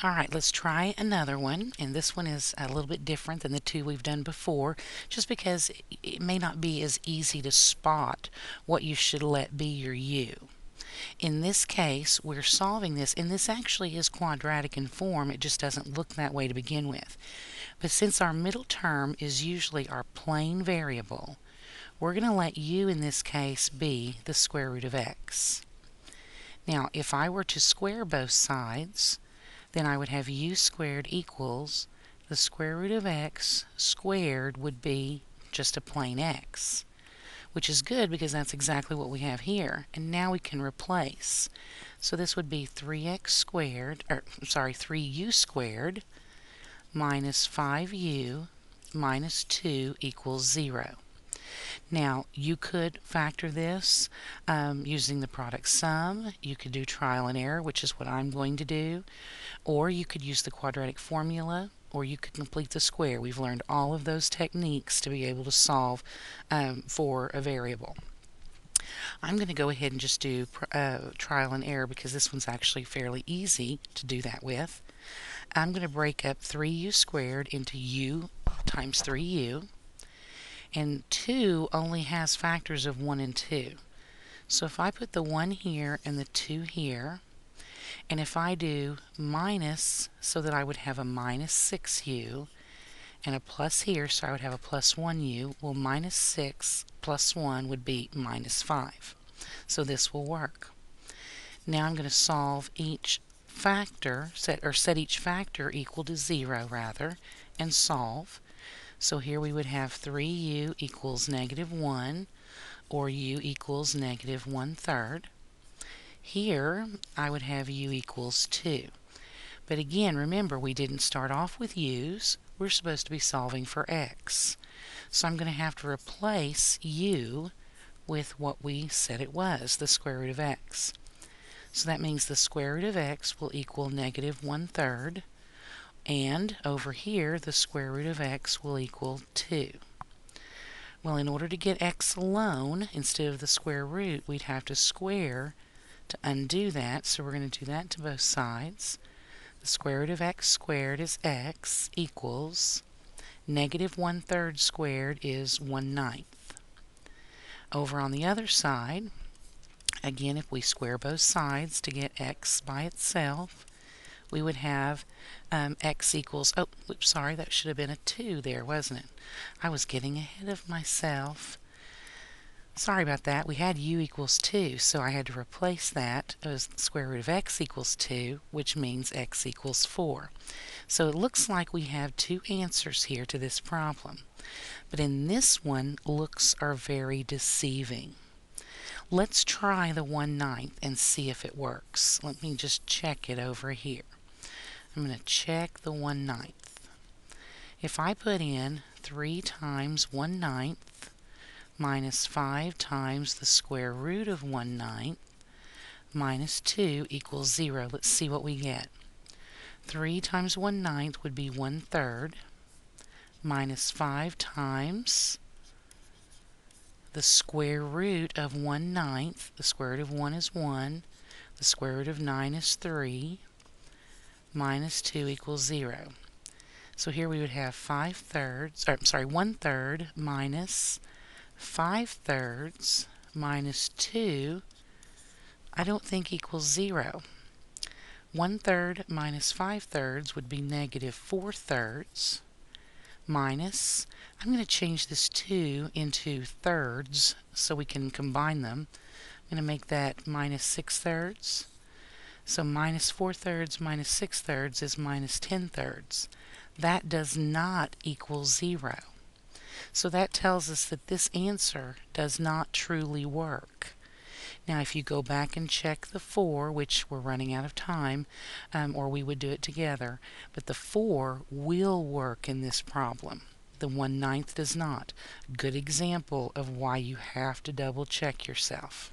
Alright, let's try another one, and this one is a little bit different than the two we've done before, just because it may not be as easy to spot what you should let be your u. In this case, we're solving this, and this actually is quadratic in form, it just doesn't look that way to begin with. But since our middle term is usually our plain variable, we're going to let u in this case be the square root of x. Now, if I were to square both sides, then I would have u squared equals the square root of x squared would be just a plain x, which is good because that's exactly what we have here. And now we can replace. So this would be 3x squared, 3u squared minus 5u minus 2 equals 0. Now, you could factor this using the product sum. You could do trial and error, which is what I'm going to do. Or you could use the quadratic formula, or you could complete the square. We've learned all of those techniques to be able to solve for a variable. I'm going to go ahead and just do trial and error because this one's actually fairly easy to do that with. I'm going to break up 3u squared into u times 3u. And 2 only has factors of 1 and 2. So if I put the 1 here and the 2 here, and if I do minus, so that I would have a minus 6u, and a plus here, so I would have a plus 1u, well, minus 6 plus 1 would be minus 5. So this will work. Now I'm going to solve each factor, set each factor equal to 0 rather, and solve. So here we would have 3u equals negative 1, or u equals negative 1/3. Here I would have u equals 2. But again, remember, we didn't start off with u's. We're supposed to be solving for x. So I'm going to have to replace u with what we said it was, the square root of x. So that means the square root of x will equal negative 1/3. And over here, the square root of x will equal 2. Well, in order to get x alone, instead of the square root, we'd have to square to undo that. So we're going to do that to both sides. The square root of x squared is x equals negative 1/3 squared is 1/9. Over on the other side, again, if we square both sides to get x by itself, we would have x equals, oh, oops, sorry, that should have been a 2 there, wasn't it? I was getting ahead of myself. Sorry about that. We had u equals 2, so I had to replace that as the square root of x equals 2, which means x equals 4. So it looks like we have two answers here to this problem. But in this one, looks are very deceiving. Let's try the 1/9 and see if it works. Let me just check it over here. I'm going to check the 1/9. If I put in 3 times 1/9 minus 5 times the square root of 1/9 minus 2 equals 0, let's see what we get. 3 times 1/9 would be 1/3 minus 5 times the square root of 1/9. The square root of 1 is 1. The square root of 9 is 3. Minus 2 equals 0. So here we would have 1/3 minus 5/3 minus 2, I don't think equals 0. 1/3 minus 5/3 would be negative 4/3 minus, I'm going to change this 2 into thirds so we can combine them. I'm going to make that minus 6/3. So minus 4/3 minus 6/3 is minus 10/3. That does not equal 0. So that tells us that this answer does not truly work. Now if you go back and check the 4, which we're running out of time, or we would do it together, but the 4 will work in this problem. The 1/9 does not. Good example of why you have to double check yourself.